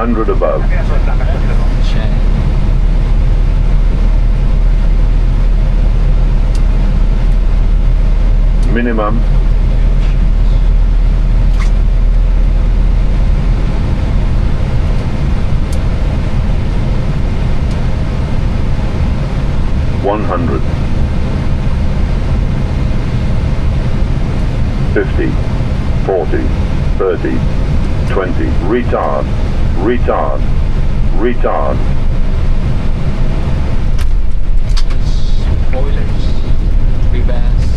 100 above. Check. Minimum. $100. 50, 40, 30, 20. Retard, retard, retard. Spoilers. Reverse.